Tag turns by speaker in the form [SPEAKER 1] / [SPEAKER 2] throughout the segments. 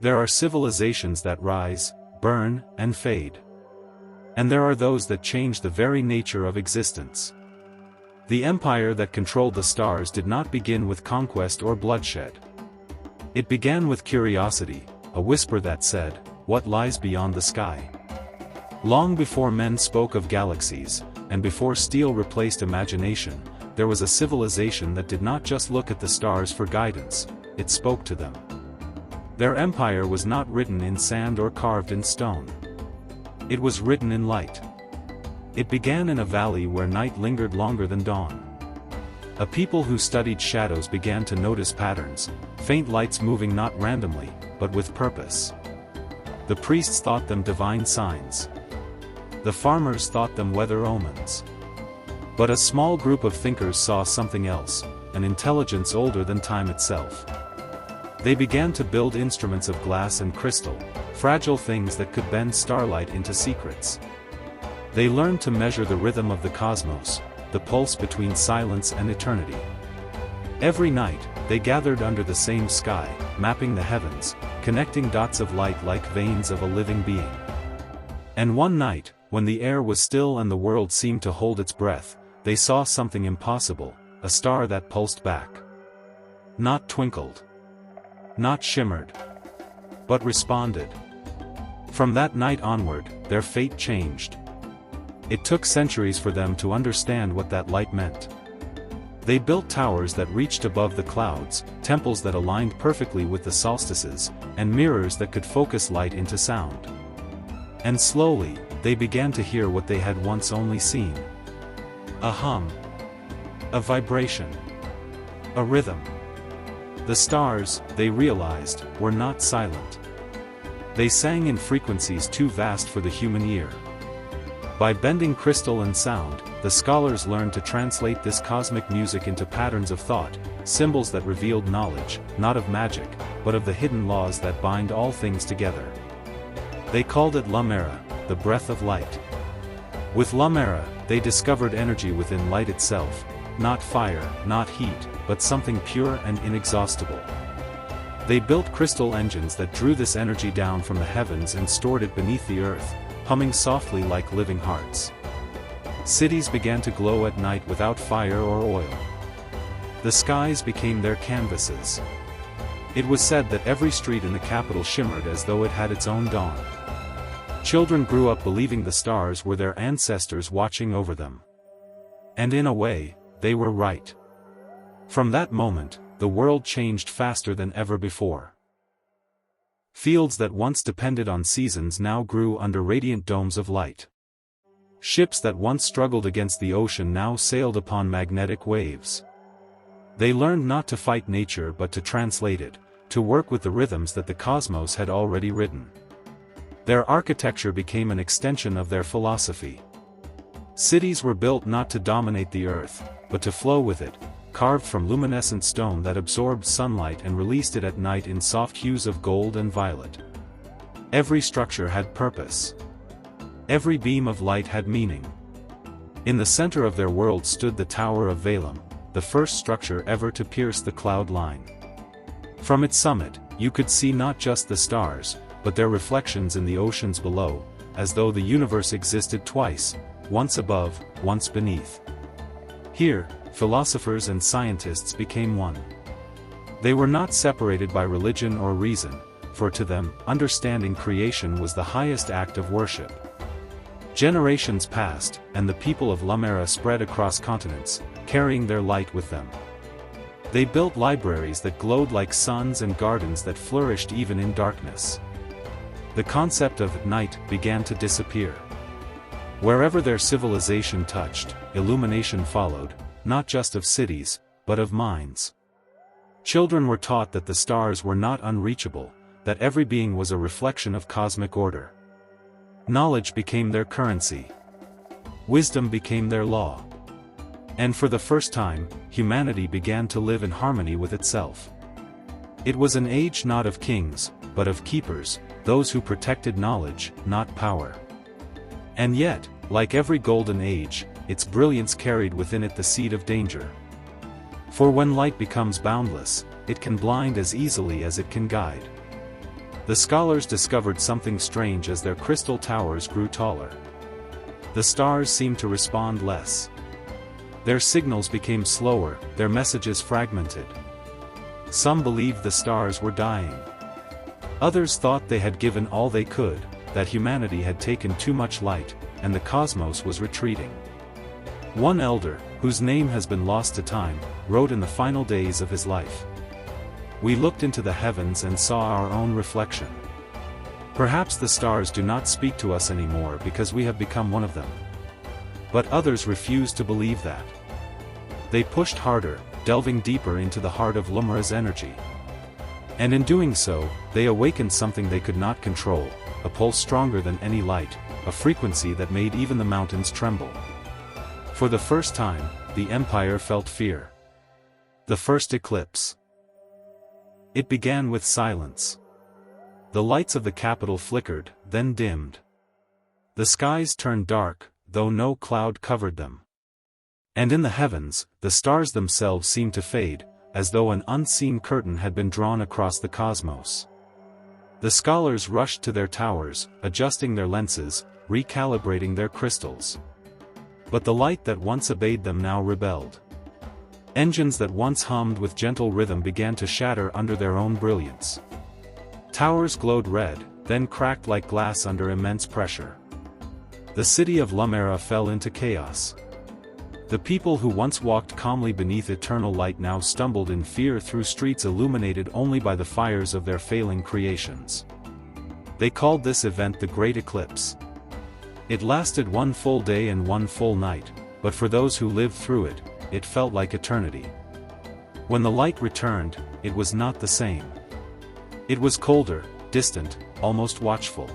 [SPEAKER 1] There are civilizations that rise, burn, and fade. And there are those that change the very nature of existence. The empire that controlled the stars did not begin with conquest or bloodshed. It began with curiosity, a whisper that said, "What lies beyond the sky?" Long before men spoke of galaxies, and before steel replaced imagination, there was a civilization that did not just look at the stars for guidance, it spoke to them. Their empire was not written in sand or carved in stone. It was written in light. It began in a valley where night lingered longer than dawn. A people who studied shadows began to notice patterns, faint lights moving not randomly, but with purpose. The priests thought them divine signs. The farmers thought them weather omens. But a small group of thinkers saw something else, an intelligence older than time itself. They began to build instruments of glass and crystal, fragile things that could bend starlight into secrets. They learned to measure the rhythm of the cosmos, the pulse between silence and eternity. Every night, they gathered under the same sky, mapping the heavens, connecting dots of light like veins of a living being. And one night, when the air was still and the world seemed to hold its breath, they saw something impossible, a star that pulsed back. Not twinkled. Not shimmered. But responded. From that night onward, their fate changed. It took centuries for them to understand what that light meant. They built towers that reached above the clouds, temples that aligned perfectly with the solstices, and mirrors that could focus light into sound. And slowly, they began to hear what they had once only seen. A hum. A vibration. A rhythm. The stars, they realized, were not silent. They sang in frequencies too vast for the human ear. By bending crystal and sound, the scholars learned to translate this cosmic music into patterns of thought, symbols that revealed knowledge, not of magic, but of the hidden laws that bind all things together. They called it Lumara, the breath of light. With Lumara, they discovered energy within light itself, not fire, not heat, but something pure and inexhaustible. They built crystal engines that drew this energy down from the heavens and stored it beneath the earth, humming softly like living hearts. Cities began to glow at night without fire or oil. The skies became their canvases. It was said that every street in the capital shimmered as though it had its own dawn. Children grew up believing the stars were their ancestors watching over them. And in a way, they were right. From that moment, the world changed faster than ever before. Fields that once depended on seasons now grew under radiant domes of light. Ships that once struggled against the ocean now sailed upon magnetic waves. They learned not to fight nature but to translate it, to work with the rhythms that the cosmos had already written. Their architecture became an extension of their philosophy. Cities were built not to dominate the earth, but to flow with it, carved from luminescent stone that absorbed sunlight and released it at night in soft hues of gold and violet. Every structure had purpose. Every beam of light had meaning. In the center of their world stood the Tower of Valem, the first structure ever to pierce the cloud line. From its summit, you could see not just the stars, but their reflections in the oceans below, as though the universe existed twice, once above, once beneath. Here, philosophers and scientists became one. They were not separated by religion or reason, for to them, understanding creation was the highest act of worship. Generations passed, and the people of Lumara spread across continents, carrying their light with them. They built libraries that glowed like suns and gardens that flourished even in darkness. The concept of night began to disappear. Wherever their civilization touched, illumination followed, not just of cities, but of minds. Children were taught that the stars were not unreachable, that every being was a reflection of cosmic order. Knowledge became their currency. Wisdom became their law. And for the first time, humanity began to live in harmony with itself. It was an age not of kings, but of keepers, those who protected knowledge, not power. And yet, like every golden age, its brilliance carried within it the seed of danger. For when light becomes boundless, it can blind as easily as it can guide. The scholars discovered something strange as their crystal towers grew taller. The stars seemed to respond less. Their signals became slower, their messages fragmented. Some believed the stars were dying. Others thought they had given all they could, that humanity had taken too much light, and the cosmos was retreating. One elder, whose name has been lost to time, wrote in the final days of his life. We looked into the heavens and saw our own reflection. Perhaps the stars do not speak to us anymore because we have become one of them. But others refused to believe that. They pushed harder, delving deeper into the heart of Lumara's energy. And in doing so, they awakened something they could not control, a pulse stronger than any light, a frequency that made even the mountains tremble. For the first time, the Empire felt fear. The first eclipse. It began with silence. The lights of the capital flickered, then dimmed. The skies turned dark, though no cloud covered them. And in the heavens, the stars themselves seemed to fade, as though an unseen curtain had been drawn across the cosmos. The scholars rushed to their towers, adjusting their lenses, recalibrating their crystals. But the light that once obeyed them now rebelled. Engines that once hummed with gentle rhythm began to shatter under their own brilliance. Towers glowed red, then cracked like glass under immense pressure. The city of Lumara fell into chaos. The people who once walked calmly beneath eternal light now stumbled in fear through streets illuminated only by the fires of their failing creations. They called this event the Great Eclipse. It lasted one full day and one full night, but for those who lived through it, it felt like eternity. When the light returned, it was not the same. It was colder, distant, almost watchful.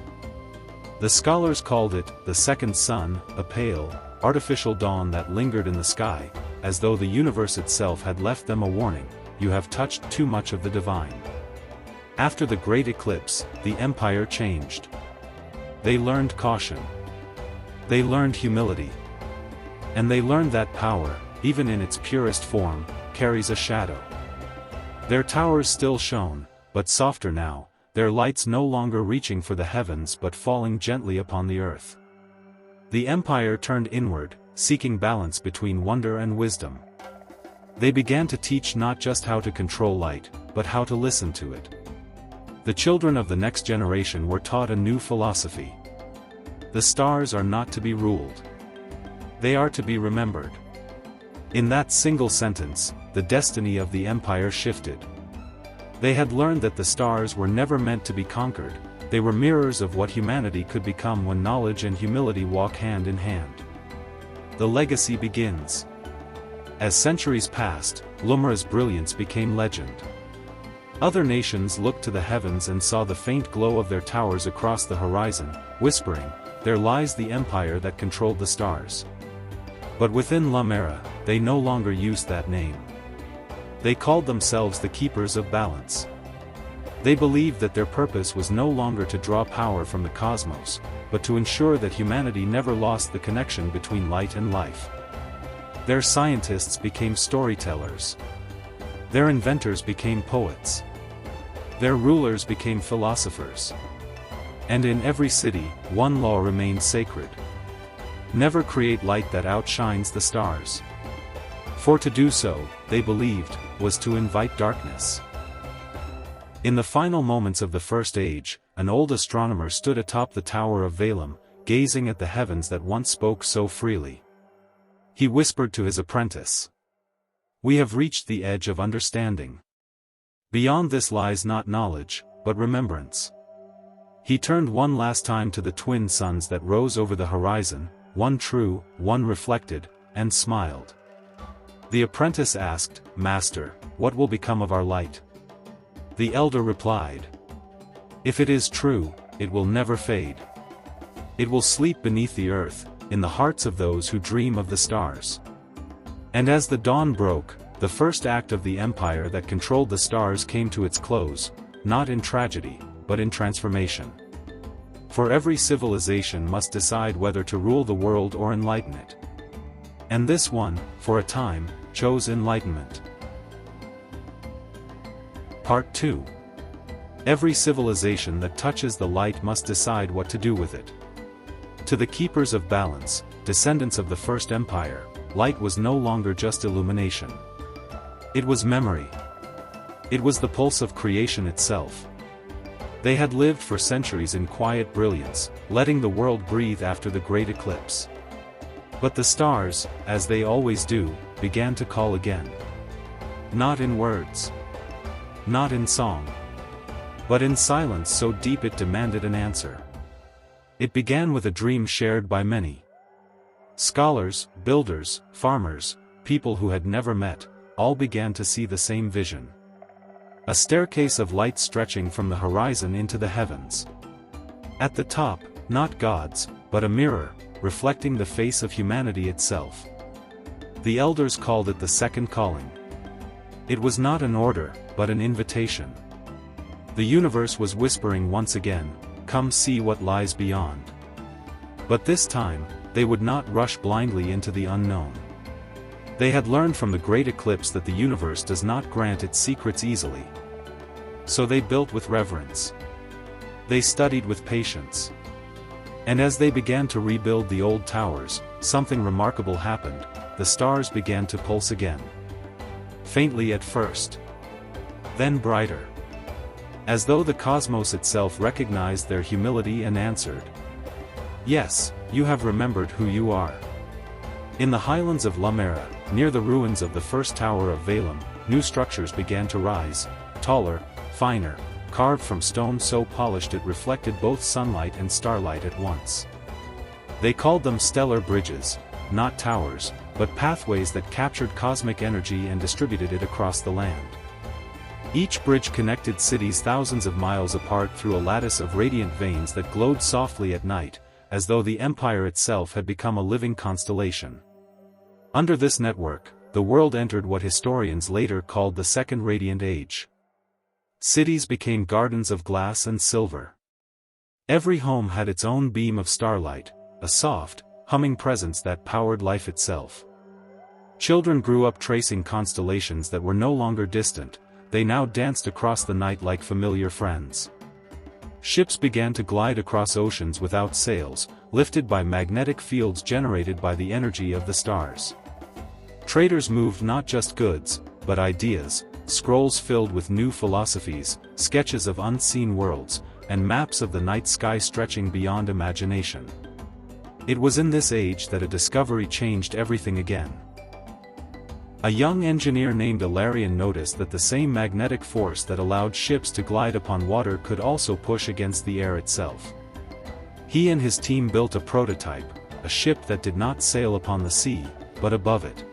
[SPEAKER 1] The scholars called it the second sun, a pale, artificial dawn that lingered in the sky, as though the universe itself had left them a warning: you have touched too much of the divine. After the Great Eclipse, the Empire changed. They learned caution. They learned humility. And they learned that power, even in its purest form, carries a shadow. Their towers still shone, but softer now, their lights no longer reaching for the heavens but falling gently upon the earth. The Empire turned inward, seeking balance between wonder and wisdom. They began to teach not just how to control light, but how to listen to it. The children of the next generation were taught a new philosophy. The stars are not to be ruled. They are to be remembered. In that single sentence, the destiny of the Empire shifted. They had learned that the stars were never meant to be conquered, they were mirrors of what humanity could become when knowledge and humility walk hand in hand. The legacy begins. As centuries passed, Lumara's brilliance became legend. Other nations looked to the heavens and saw the faint glow of their towers across the horizon, whispering, "There lies the empire that controlled the stars." But within Lumara, they no longer used that name. They called themselves the Keepers of Balance. They believed that their purpose was no longer to draw power from the cosmos, but to ensure that humanity never lost the connection between light and life. Their scientists became storytellers. Their inventors became poets. Their rulers became philosophers. And in every city, one law remained sacred: never create light that outshines the stars. For to do so, they believed, was to invite darkness. In the final moments of the First Age, an old astronomer stood atop the Tower of Valem, gazing at the heavens that once spoke so freely. He whispered to his apprentice, "We have reached the edge of understanding. Beyond this lies not knowledge, but remembrance." He turned one last time to the twin suns that rose over the horizon, one true, one reflected, and smiled. The apprentice asked, "Master, what will become of our light?" The elder replied, "If it is true, it will never fade. It will sleep beneath the earth, in the hearts of those who dream of the stars." And as the dawn broke, the first act of the empire that controlled the stars came to its close, not in tragedy, but in transformation. For every civilization must decide whether to rule the world or enlighten it. And this one, for a time, chose enlightenment. Part 2. Every civilization that touches the light must decide what to do with it. To the keepers of balance, descendants of the First Empire, light was no longer just illumination. It was memory. It was the pulse of creation itself. They had lived for centuries in quiet brilliance, letting the world breathe after the Great Eclipse. But the stars, as they always do, began to call again. Not in words. Not in song. But in silence so deep it demanded an answer. It began with a dream shared by many. Scholars, builders, farmers, people who had never met, all began to see the same vision. A staircase of light stretching from the horizon into the heavens. At the top, not gods, but a mirror, reflecting the face of humanity itself. The elders called it the second calling. It was not an order, but an invitation. The universe was whispering once again, "Come see what lies beyond." But this time, they would not rush blindly into the unknown. They had learned from the Great Eclipse that the universe does not grant its secrets easily. So they built with reverence. They studied with patience. And as they began to rebuild the old towers, something remarkable happened. The stars began to pulse again. Faintly at first. Then brighter. As though the cosmos itself recognized their humility and answered. Yes, you have remembered who you are. In the highlands of Lumara, near the ruins of the first tower of Valem, new structures began to rise, taller, finer, carved from stone so polished it reflected both sunlight and starlight at once. They called them stellar bridges, not towers, but pathways that captured cosmic energy and distributed it across the land. Each bridge connected cities thousands of miles apart through a lattice of radiant veins that glowed softly at night, as though the empire itself had become a living constellation. Under this network, the world entered what historians later called the Second Radiant Age. Cities became gardens of glass and silver. Every home had its own beam of starlight, a soft, humming presence that powered life itself. Children grew up tracing constellations that were no longer distant, they now danced across the night like familiar friends. Ships began to glide across oceans without sails, lifted by magnetic fields generated by the energy of the stars. Traders moved not just goods, but ideas, scrolls filled with new philosophies, sketches of unseen worlds, and maps of the night sky stretching beyond imagination. It was in this age that a discovery changed everything again. A young engineer named Ilarion noticed that the same magnetic force that allowed ships to glide upon water could also push against the air itself. He and his team built a prototype, a ship that did not sail upon the sea, but above it.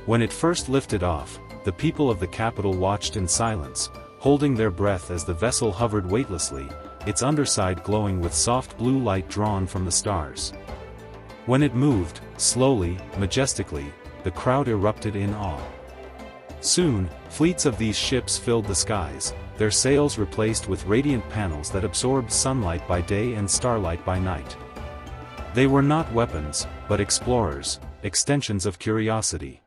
[SPEAKER 1] When it first lifted off, the people of the capital watched in silence, holding their breath as the vessel hovered weightlessly, its underside glowing with soft blue light drawn from the stars. When it moved, slowly, majestically, the crowd erupted in awe. Soon, fleets of these ships filled the skies, their sails replaced with radiant panels that absorbed sunlight by day and starlight by night. They were not weapons, but explorers, extensions of curiosity.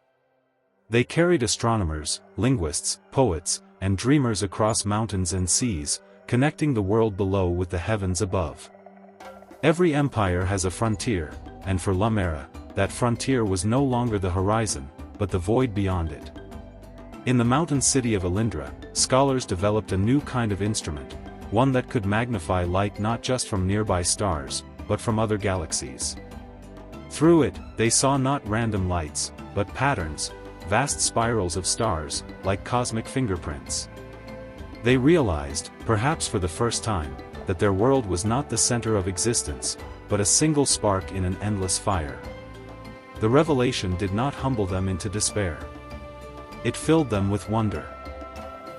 [SPEAKER 1] They carried astronomers, linguists, poets, and dreamers across mountains and seas, connecting the world below with the heavens above. Every empire has a frontier, and for Lumara, that frontier was no longer the horizon, but the void beyond it. In the mountain city of Alindra, scholars developed a new kind of instrument, one that could magnify light not just from nearby stars, but from other galaxies. Through it, they saw not random lights, but patterns, vast spirals of stars, like cosmic fingerprints. They realized, perhaps for the first time, that their world was not the center of existence, but a single spark in an endless fire. The revelation did not humble them into despair. It filled them with wonder.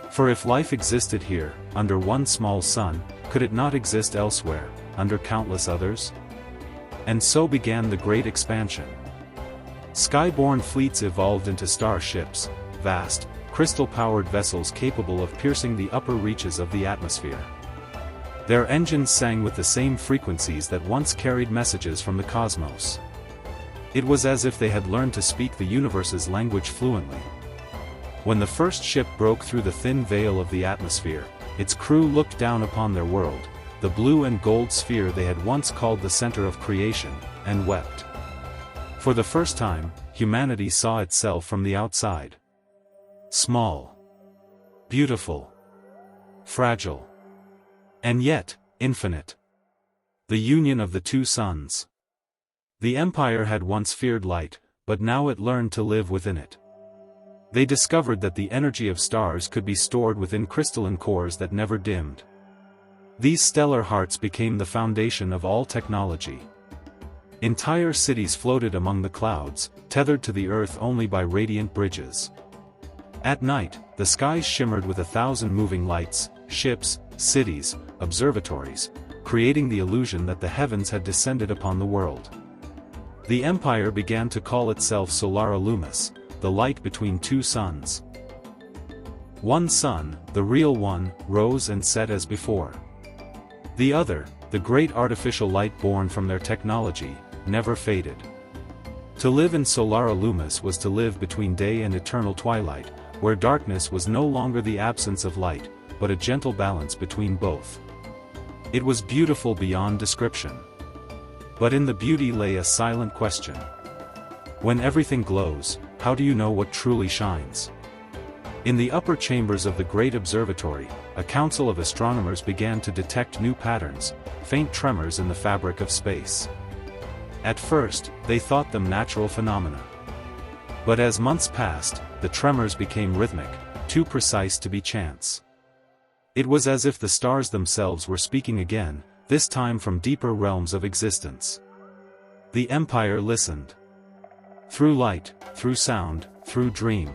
[SPEAKER 1] For if life existed here, under one small sun, could it not exist elsewhere, under countless others? And so began the Great Expansion. Skyborne fleets evolved into starships, vast, crystal-powered vessels capable of piercing the upper reaches of the atmosphere. Their engines sang with the same frequencies that once carried messages from the cosmos. It was as if they had learned to speak the universe's language fluently. When the first ship broke through the thin veil of the atmosphere, its crew looked down upon their world, the blue and gold sphere they had once called the center of creation, and wept. For the first time, humanity saw itself from the outside. Small. Beautiful. Fragile. And yet, infinite. The union of the two suns. The Empire had once feared light, but now it learned to live within it. They discovered that the energy of stars could be stored within crystalline cores that never dimmed. These stellar hearts became the foundation of all technology. Entire cities floated among the clouds, tethered to the earth only by radiant bridges. At night, the skies shimmered with 1,000 moving lights, ships, cities, observatories, creating the illusion that the heavens had descended upon the world. The Empire began to call itself Solara Lumis, the light between two suns. One sun, the real one, rose and set as before. The other, the great artificial light born from their technology, never faded. To live in Solara Lumis was to live between day and eternal twilight, where darkness was no longer the absence of light, but a gentle balance between both. It was beautiful beyond description. But in the beauty lay a silent question. When everything glows, how do you know what truly shines? In the upper chambers of the great observatory, a council of astronomers began to detect new patterns, faint tremors in the fabric of space. At first, they thought them natural phenomena. But as months passed, the tremors became rhythmic, too precise to be chance. It was as if the stars themselves were speaking again, this time from deeper realms of existence. The Empire listened. Through light, through sound, through dream.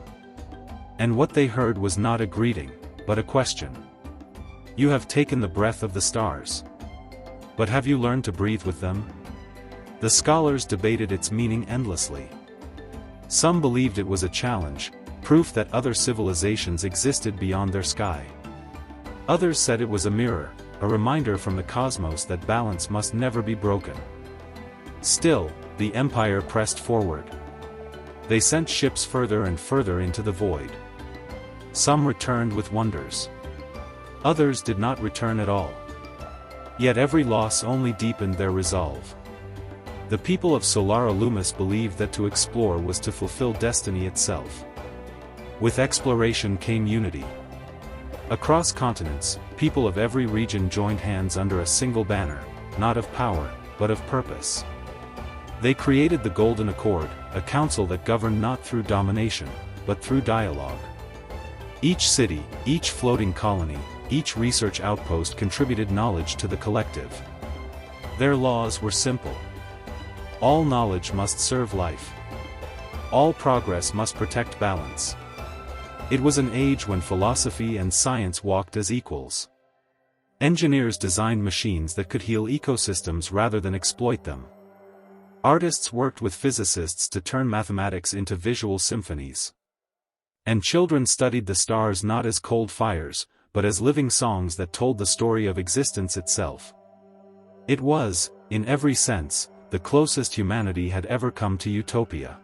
[SPEAKER 1] And what they heard was not a greeting, but a question. You have taken the breath of the stars. But have you learned to breathe with them? The scholars debated its meaning endlessly. Some believed it was a challenge, proof that other civilizations existed beyond their sky. Others said it was a mirror, a reminder from the cosmos that balance must never be broken. Still, the Empire pressed forward. They sent ships further and further into the void. Some returned with wonders. Others did not return at all. Yet every loss only deepened their resolve. The people of Solara Lumis believed that to explore was to fulfill destiny itself. With exploration came unity. Across continents, people of every region joined hands under a single banner, not of power, but of purpose. They created the Golden Accord, a council that governed not through domination, but through dialogue. Each city, each floating colony, each research outpost contributed knowledge to the collective. Their laws were simple. All knowledge must serve life. All progress must protect balance. It was an age when philosophy and science walked as equals. Engineers designed machines that could heal ecosystems rather than exploit them. Artists worked with physicists to turn mathematics into visual symphonies. And children studied the stars not as cold fires, but as living songs that told the story of existence itself. It was, in every sense, the closest humanity had ever come to utopia.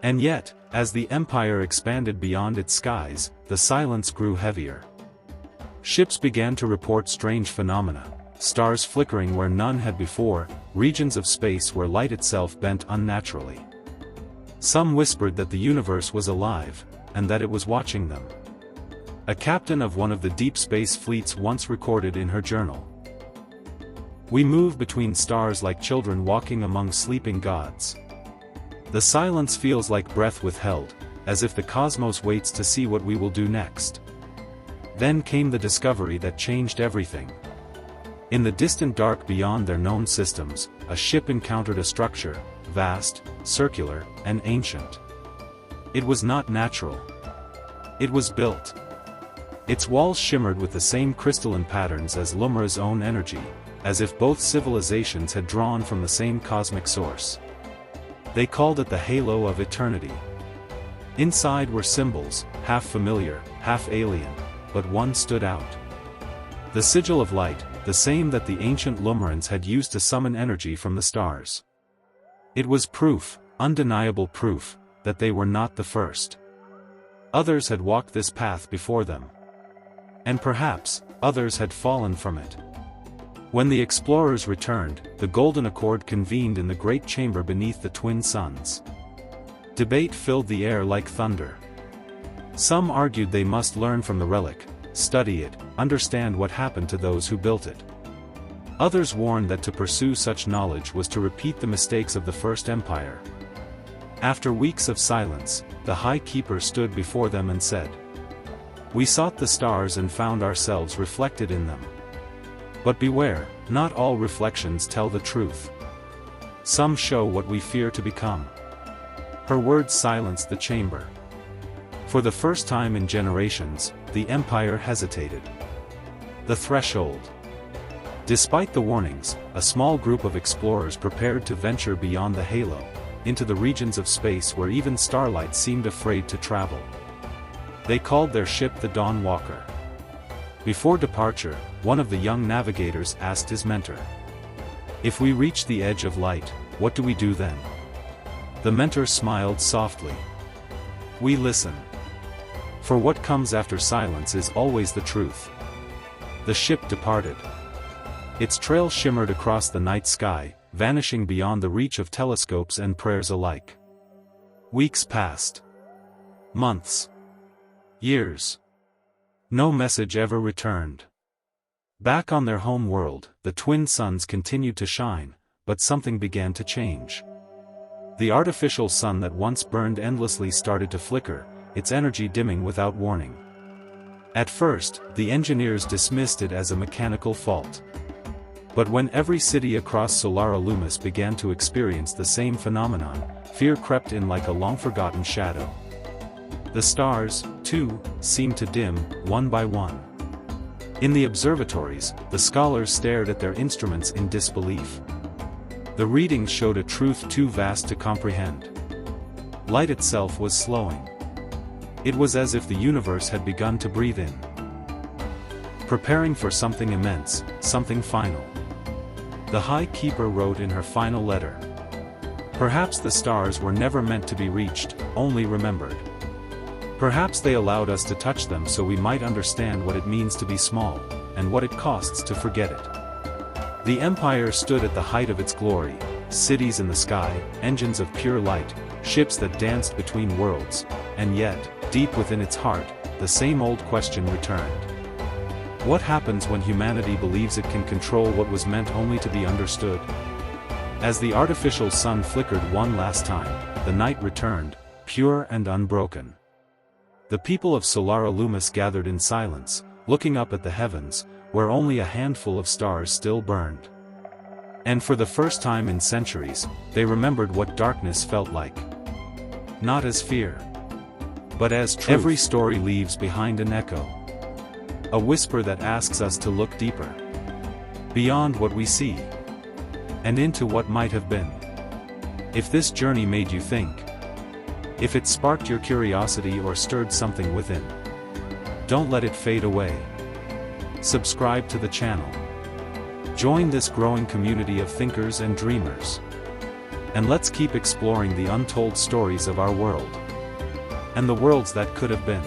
[SPEAKER 1] And yet, as the Empire expanded beyond its skies, the silence grew heavier. Ships began to report strange phenomena, stars flickering where none had before, regions of space where light itself bent unnaturally. Some whispered that the universe was alive, and that it was watching them. A captain of one of the deep space fleets once recorded in her journal. We move between stars like children walking among sleeping gods. The silence feels like breath withheld, as if the cosmos waits to see what we will do next. Then came the discovery that changed everything. In the distant dark beyond their known systems, a ship encountered a structure, vast, circular, and ancient. It was not natural. It was built. Its walls shimmered with the same crystalline patterns as Lumara's own energy, as if both civilizations had drawn from the same cosmic source. They called it the halo of eternity. Inside were symbols, half familiar, half alien, but one stood out. The sigil of light, the same that the ancient Lumarans had used to summon energy from the stars. It was proof, undeniable proof, that they were not the first. Others had walked this path before them. And perhaps, others had fallen from it. When the explorers returned, the Golden Accord convened in the great chamber beneath the twin suns. Debate filled the air like thunder. Some argued they must learn from the relic, study it, understand what happened to those who built it. Others warned that to pursue such knowledge was to repeat the mistakes of the First Empire. After weeks of silence, the High Keeper stood before them and said, "We sought the stars and found ourselves reflected in them. But beware, not all reflections tell the truth. Some show what we fear to become." Her words silenced the chamber. For the first time in generations, the Empire hesitated. The threshold. Despite the warnings, a small group of explorers prepared to venture beyond the halo, into the regions of space where even starlight seemed afraid to travel. They called their ship the Dawn Walker. Before departure, one of the young navigators asked his mentor, "If we reach the edge of light, what do we do then?" The mentor smiled softly. "We listen. For what comes after silence is always the truth." The ship departed. Its trail shimmered across the night sky, vanishing beyond the reach of telescopes and prayers alike. Weeks passed. Months. Years. No message ever returned. Back on their home world, the twin suns continued to shine, but something began to change. The artificial sun that once burned endlessly started to flicker, its energy dimming without warning. At first, the engineers dismissed it as a mechanical fault. But when every city across Solara Lumis began to experience the same phenomenon, fear crept in like a long-forgotten shadow. The stars, too, seemed to dim, one by one. In the observatories, the scholars stared at their instruments in disbelief. The readings showed a truth too vast to comprehend. Light itself was slowing. It was as if the universe had begun to breathe in, preparing for something immense, something final. The High Keeper wrote in her final letter, "Perhaps the stars were never meant to be reached, only remembered. Perhaps they allowed us to touch them so we might understand what it means to be small, and what it costs to forget it." The Empire stood at the height of its glory, cities in the sky, engines of pure light, ships that danced between worlds, and yet, deep within its heart, the same old question returned. What happens when humanity believes it can control what was meant only to be understood? As the artificial sun flickered one last time, the night returned, pure and unbroken. The people of Solara Lumis gathered in silence, looking up at the heavens, where only a handful of stars still burned. And for the first time in centuries, they remembered what darkness felt like. Not as fear, but as truth. Every story leaves behind an echo. A whisper that asks us to look deeper, beyond what we see, and into what might have been. If this journey made you think, if it sparked your curiosity or stirred something within, don't let it fade away. Subscribe to the channel. Join this growing community of thinkers and dreamers. And let's keep exploring the untold stories of our world, and the worlds that could have been.